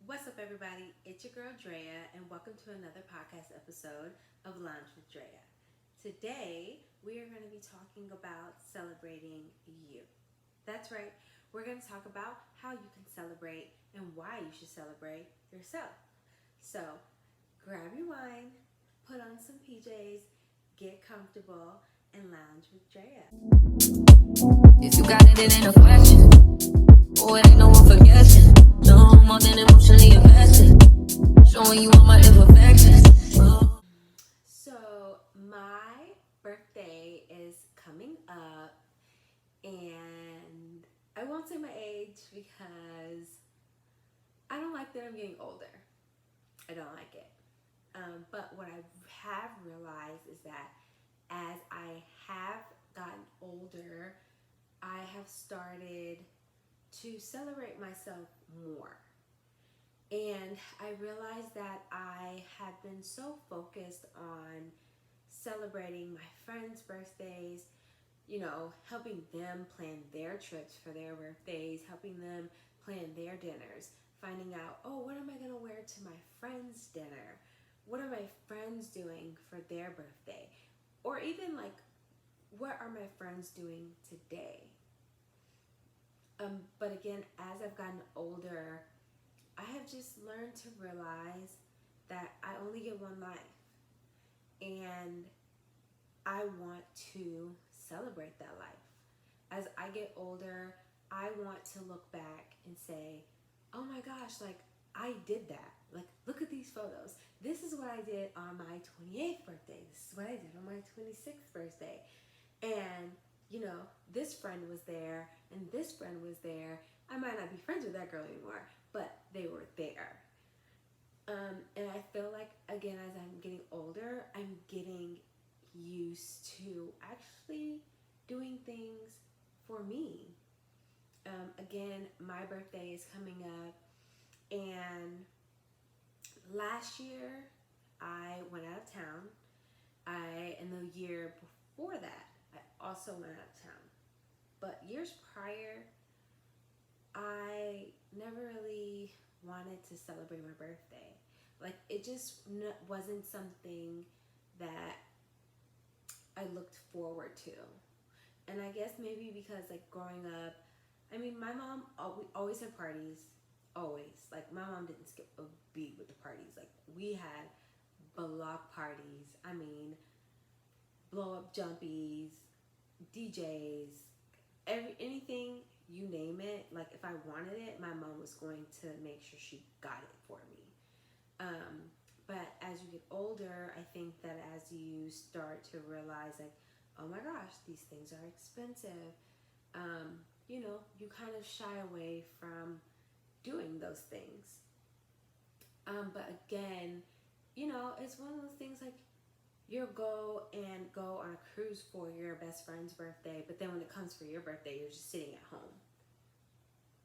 What's up, everybody? It's your girl Drea, and welcome to another podcast episode of Lounge with Drea. Today, we are going to be talking about celebrating you. That's right, we're going to talk about how you can celebrate and why you should celebrate yourself. So, grab your wine, put on some PJs, get comfortable, and lounge with Drea. If you got it, it ain't a question. Oh, it ain't no one for guessing. No more than emotionally invested. Showing you all my imperfections. Oh. So, my birthday is coming up, and I won't say my age because I don't like that I'm getting older. I don't like it. But what I have realized is that as I have gotten older, I have started to celebrate myself more. And I realized that I had been so focused on celebrating my friends' birthdays, helping them plan their trips for their birthdays, helping them plan their dinners, finding out, oh, what am I going to wear to my friend's dinner? What are my friends doing for their birthday? Or even like, what are my friends doing today? But again, as I've gotten older, I have just learned to realize that I only get one life. And I want to celebrate that life. As I get older, I want to look back and say, oh my gosh, like I did that. Like, look at these photos. This is what I did on my 28th birthday. This is what I did on my 26th birthday. And, this friend was there and this friend was there. I might not be friends with that girl anymore, but they were there. And I feel like, again, as I'm getting older, I'm getting used to actually doing things for me. Again, my birthday is coming up, and last year I went out of town. And the year before that, I also went out of town. But years prior, I never really wanted to celebrate my birthday. Like, it just wasn't something that I looked forward to. And I guess maybe because, like, growing up, I mean, my mom, we always had parties. Always. Like, my mom didn't skip a beat with the parties. Like, we had block parties. I mean, blow up jumpies, DJs, anything you name it. Like, if I wanted it, my mom was going to make sure she got it for me. But as you get older, I think that as you start to realize, like, oh my gosh, these things are expensive, you kind of shy away from doing those things. But again, it's one of those things like you'll go on a cruise for your best friend's birthday, but then when it comes for your birthday, you're just sitting at home.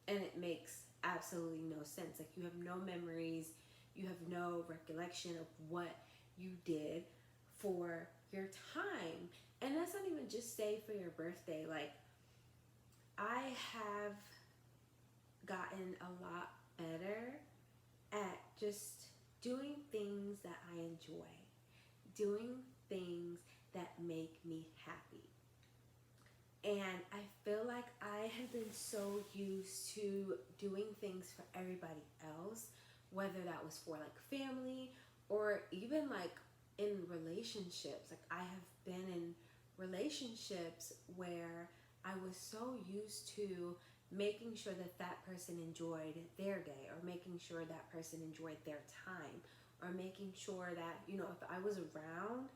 And it makes absolutely no sense. Like, you have no memories, you have no recollection of what you did for your time. And that's not even just say for your birthday. Like, I have gotten a lot better at just doing things that I enjoy, doing things that make me happy. And I feel like I have been so used to doing things for everybody else, whether that was for like family or even like in relationships. Like, I have been in relationships where I was so used to making sure that that person enjoyed their day, or making sure that person enjoyed their time, or making sure that, if I was around,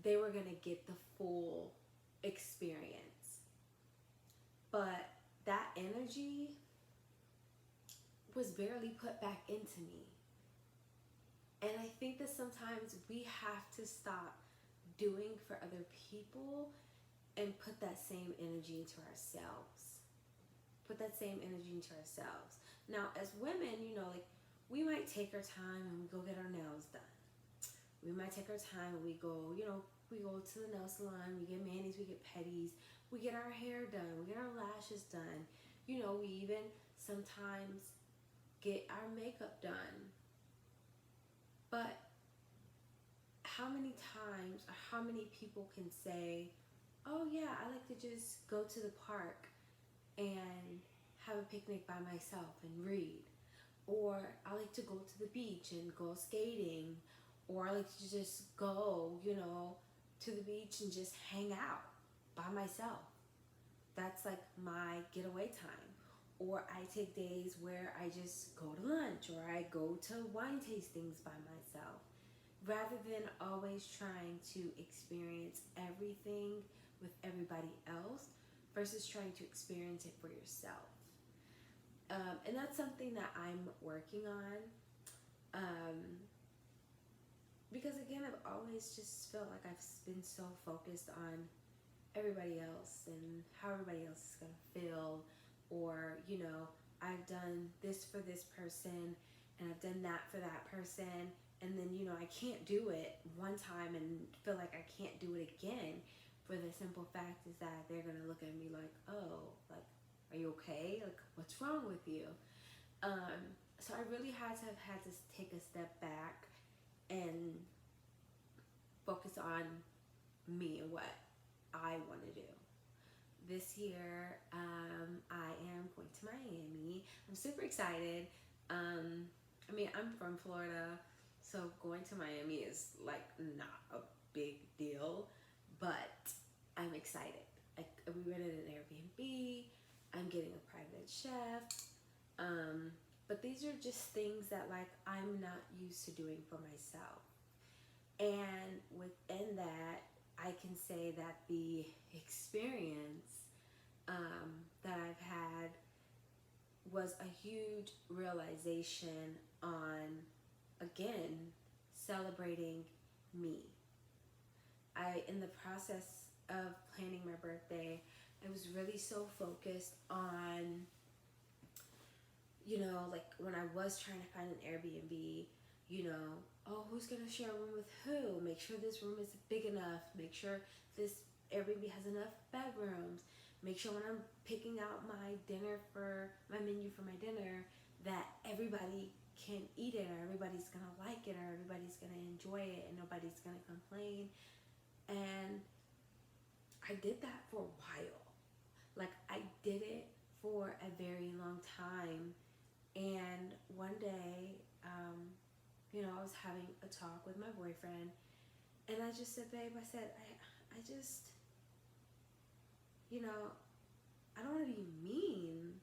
they were going to get the full experience. But that energy was barely put back into me. And I think that sometimes we have to stop doing for other people and put that same energy into ourselves. Now, as women, like, we might take our time and we go get our nails done. We might take our time and we go, we go to the nail salon, we get manis, we get pedis, we get our hair done, we get our lashes done. We even sometimes get our makeup done. But how many times or how many people can say, oh yeah, I like to just go to the park and have a picnic by myself and read. Or I like to go to the beach and go skating. Or I like to just go, to the beach and just hang out by myself. That's like my getaway time. Or I take days where I just go to lunch or I go to wine tastings by myself, rather than always trying to experience everything with everybody else versus trying to experience it for yourself. And that's something that I'm working on. Because again, I've always just felt like I've been so focused on everybody else and how everybody else is going to feel, or I've done this for this person and I've done that for that person, and then I can't do it one time and feel like I can't do it again, for the simple fact is that they're going to look at me like, oh, like, are you okay, like what's wrong with you? So I really had to take a step back and focus on me and what I want to do. This year, I am going to Miami. I'm super excited. I'm from Florida, so going to Miami is like not a big deal, but I'm excited. We rented an Airbnb. I'm getting a private chef. But these are just things that like I'm not used to doing for myself. And within that, I can say that the experience that I've had was a huge realization on, again, celebrating me. In the process of planning my birthday, I was really so focused on, like when I was trying to find an Airbnb, oh, who's going to share a room with who? Make sure this room is big enough. Make sure this Airbnb has enough bedrooms. Make sure when I'm picking out my menu for my dinner, that everybody can eat it, or everybody's going to like it, or everybody's going to enjoy it, and nobody's going to complain. And I did that for a while. Like, I did it for a very long time. And one day, I was having a talk with my boyfriend, and I just said, babe, I said, I just, I don't want to be mean,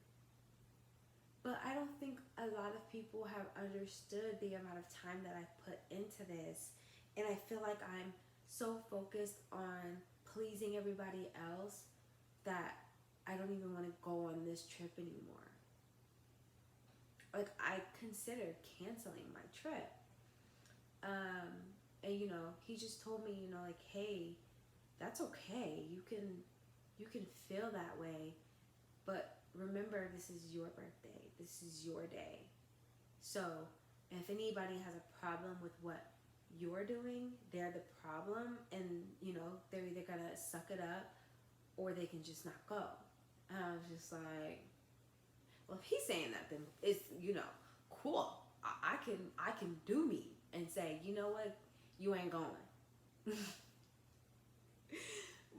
but I don't think a lot of people have understood the amount of time that I've put into this. And I feel like I'm so focused on pleasing everybody else that I don't even want to go on this trip anymore. Like, I considered canceling my trip. And he just told me, like, hey, that's okay. You can feel that way, but remember, this is your birthday. This is your day. So if anybody has a problem with what you're doing, they're the problem, and they're either gonna suck it up or they can just not go. And I was just like, well, if he's saying that, then it's cool. I can do me and say, you know what, you ain't going.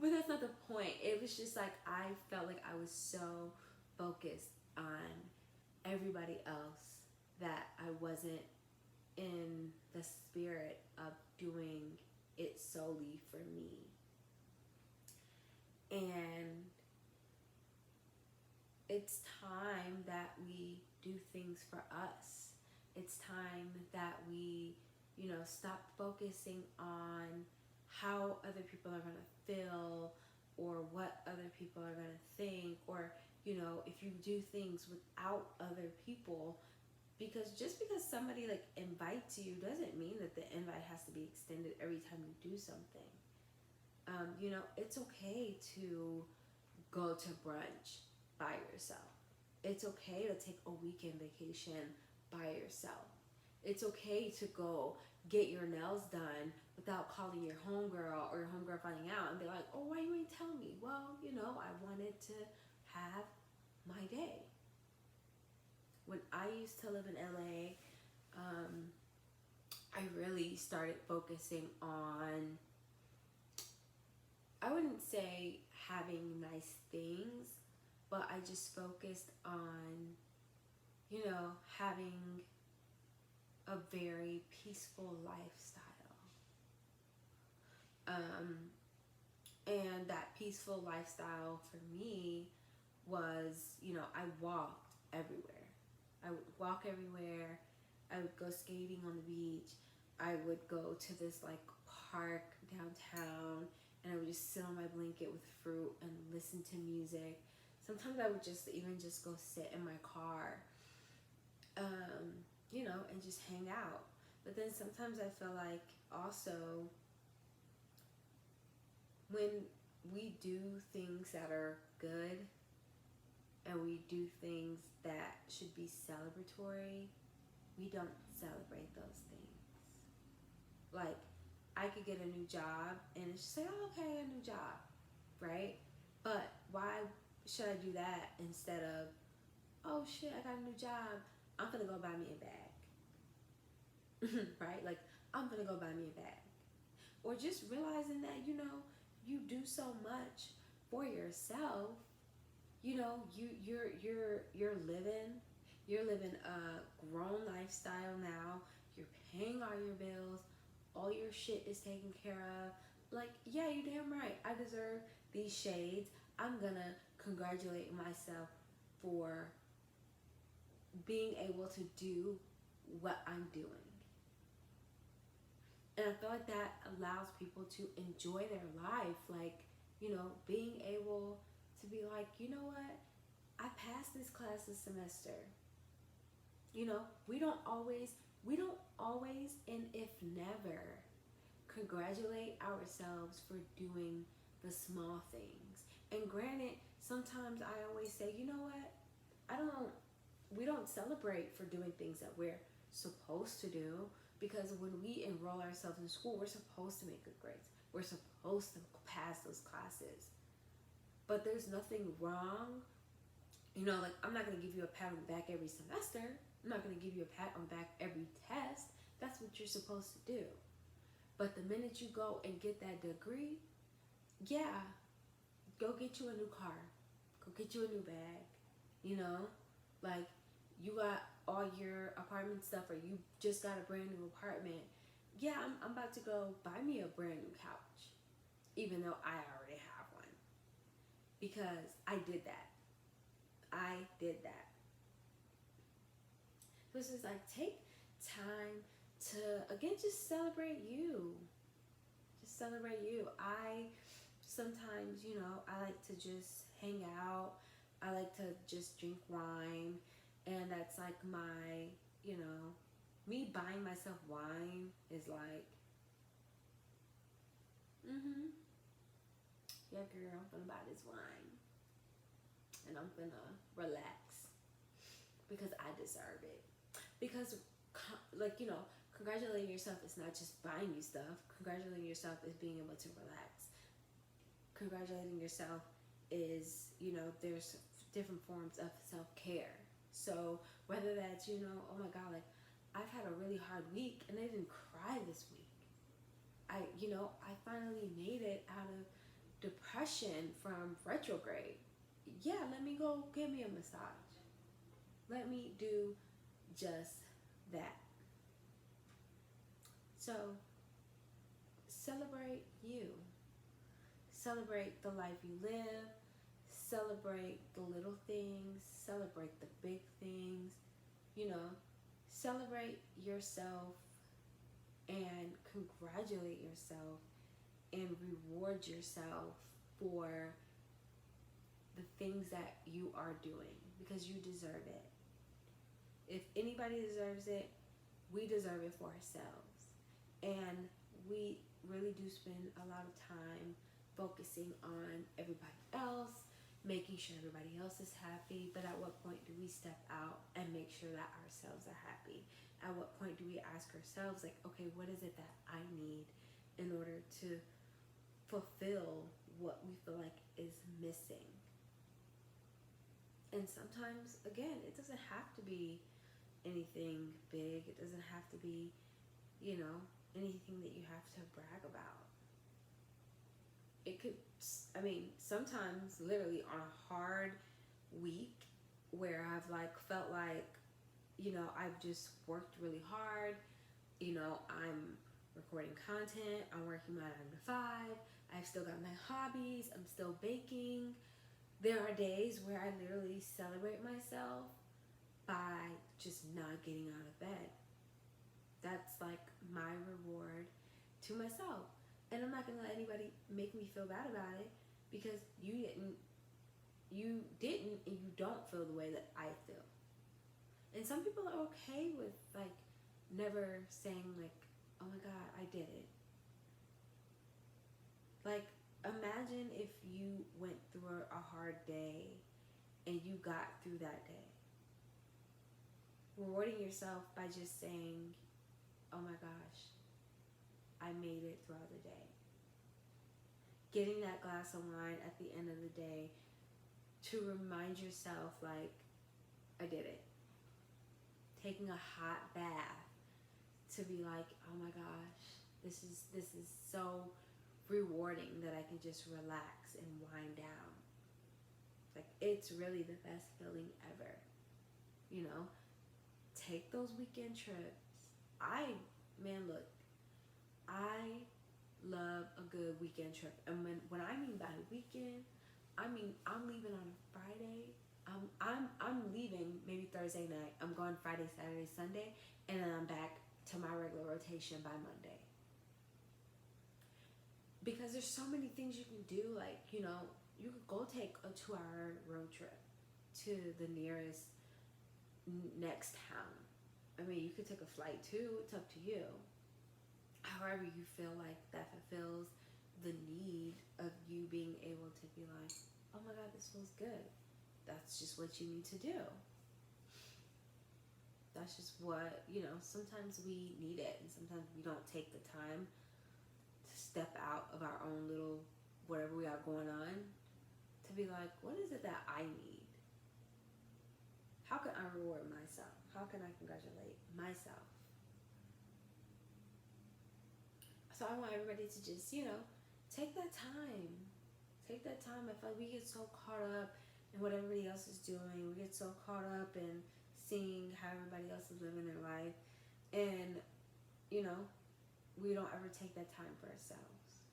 But that's not the point. It was just like I felt like I was so focused on everybody else that I wasn't in the spirit of doing it solely for me. And it's time that we do things for us. It's time that we, stop focusing on how other people are going to feel or what other people are going to think, or, if you do things without other people, because just because somebody like invites you doesn't mean that the invite has to be extended every time you do something. It's okay to go to brunch by yourself. It's okay to take a weekend vacation by yourself. It's okay to go get your nails done without calling your homegirl, or your homegirl finding out and be like, oh, why you ain't tell me? Well, I wanted to have my day when I used to live in LA, I really started focusing on, I wouldn't say having nice things, but I just focused on, having a very peaceful lifestyle. And that peaceful lifestyle for me was, I walked everywhere. I would walk everywhere. I would go skating on the beach. I would go to this like park downtown, and I would just sit on my blanket with fruit and listen to music. Sometimes I would just go sit in my car, and just hang out. But then sometimes I feel like also when we do things that are good and we do things that should be celebratory, we don't celebrate those things. Like, I could get a new job and it's just like, oh, okay, a new job, right? But why should I do that instead of, oh shit, I got a new job, I'm gonna go buy me a bag, right? Like, I'm gonna go buy me a bag. Or just realizing that, you do so much for yourself. You're living a grown lifestyle now. You're paying all your bills. All your shit is taken care of. Like, yeah, you damn right. I deserve these shades. I'm gonna congratulate myself for being able to do what I'm doing. And I feel like that allows people to enjoy their life. Like, being able to be like, you know what? I passed this class this semester. We don't always, and if never, congratulate ourselves for doing the small things. And granted, sometimes I always say, you know what? We don't celebrate for doing things that we're supposed to do, because when we enroll ourselves in school, we're supposed to make good grades. We're supposed to pass those classes. But there's nothing wrong. Like, I'm not going to give you a pat on the back every semester. I'm not going to give you a pat on the back every test. That's what you're supposed to do. But the minute you go and get that degree, yeah, go get you a new car. Go get you a new bag. Like, you got all your apartment stuff, or you just got a brand new apartment. Yeah, I'm about to go buy me a brand new couch, even though I already have one, because I did that. So it's just like, take time to, again, just celebrate you. Just celebrate you. I sometimes, I like to just hang out. I like to just drink wine. And that's like my, me buying myself wine is like, yeah, girl, I'm gonna buy this wine. And I'm gonna relax because I deserve it. Because, like, congratulating yourself is not just buying you stuff. Congratulating yourself is being able to relax. Congratulating yourself is, there's different forms of self-care. So whether that's, oh my God, like, I've had a really hard week and I didn't cry this week. I finally made it out of depression from retrograde. Yeah, let me go give me a massage. Let me do just that. So celebrate you. Celebrate the life you live. Celebrate the little things. Celebrate the big things. Celebrate yourself and congratulate yourself and reward yourself for the things that you are doing, because you deserve it. If anybody deserves it, we deserve it for ourselves. And we really do spend a lot of time focusing on everybody else, making sure everybody else is happy. But at what point do we step out and make sure that ourselves are happy? At what point do we ask ourselves, like, okay, what is it that I need in order to fulfill what we feel like is missing? And sometimes, again, it doesn't have to be anything big. It doesn't have to be, anything that you have to brag about. It could, sometimes literally on a hard week where I've like felt like, I've just worked really hard, I'm recording content, I'm working my 9 to 5, I've still got my hobbies, I'm still baking. There are days where I literally celebrate myself by just not getting out of bed. That's like my reward to myself. And I'm not gonna let anybody make me feel bad about it, because you didn't and you don't feel the way that I feel. And some people are okay with like never saying like, oh my god, I did it. Like, imagine if you went through a hard day and you got through that day. Rewarding yourself by just saying, oh my gosh, I made it throughout the day. Getting that glass of wine at the end of the day to remind yourself, like, I did it. Taking a hot bath to be like, oh my gosh, this is so rewarding that I can just relax and wind down. Like, it's really the best feeling ever. Take those weekend trips. I love a good weekend trip. And when I mean by weekend, I mean I'm leaving on a Friday. I'm leaving maybe Thursday night. I'm going Friday, Saturday, Sunday, and then I'm back to my regular rotation by Monday. Because there's so many things you can do. Like, you could go take a 2-hour road trip to the nearest next town. You could take a flight too. It's up to you. However you feel like that fulfills the need of you being able to be like, oh my god, this feels good. That's just what you need to do. That's just what, sometimes we need it, and sometimes we don't take the time to step out of our own little whatever we got going on to be like, what is it that I need? How can I reward myself? How can I congratulate myself? So I want everybody to just, take that time. Take that time. I feel like we get so caught up in what everybody else is doing. We get so caught up in seeing how everybody else is living their life. And, we don't ever take that time for ourselves.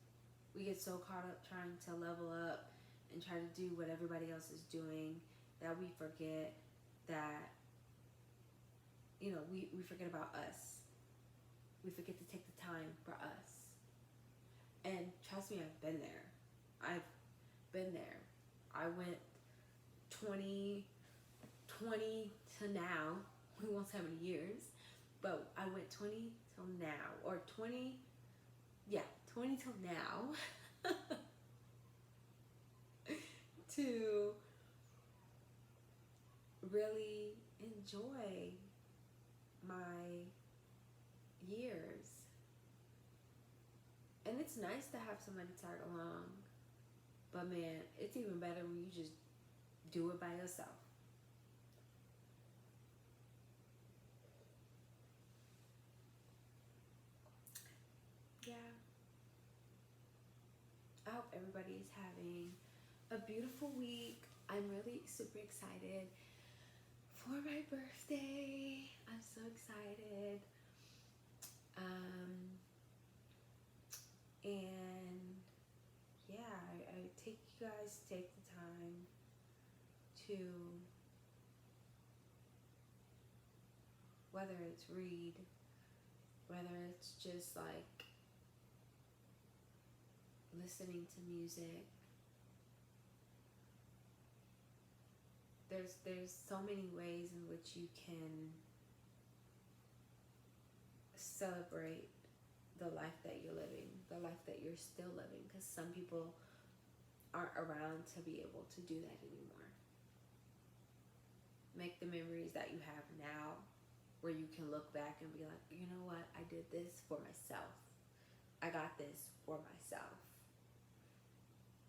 We get so caught up trying to level up and try to do what everybody else is doing that we forget that, we forget about us. We forget to take the time for us. And trust me, I've been there. I went 2020 to now. We won't say how many years, but I went 20 till now, or 20 till now to really enjoy my years. And it's nice to have somebody tag along, but man, it's even better when you just do it by yourself. Yeah. I hope everybody's having a beautiful week. I'm really super excited for my birthday. I'm so excited. And yeah, I take you guys take the time to, whether it's read, whether it's just like listening to music. There's so many ways in which you can celebrate the life that you're living, the life that you're still living, because some people aren't around to be able to do that anymore. Make the memories that you have now, where you can look back and be like, you know what, I did this for myself. I got this for myself.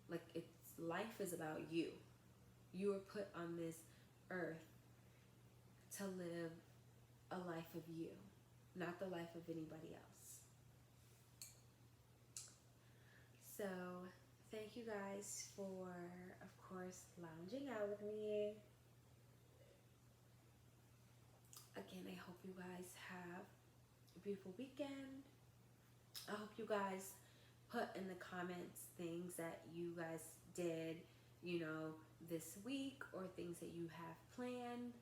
Like, life is about you. You were put on this earth to live a life of you, not the life of anybody else. So thank you guys for, of course, lounging out with me. Again, I hope you guys have a beautiful weekend. I hope you guys put in the comments things that you guys did, this week, or things that you have planned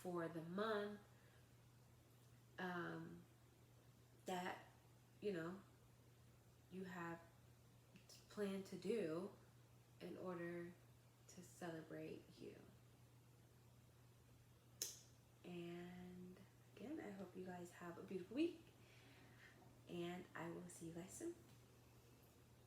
for the month, that, you have planned to do in order to celebrate you. And again, I hope you guys have a beautiful week, and I will see you guys soon.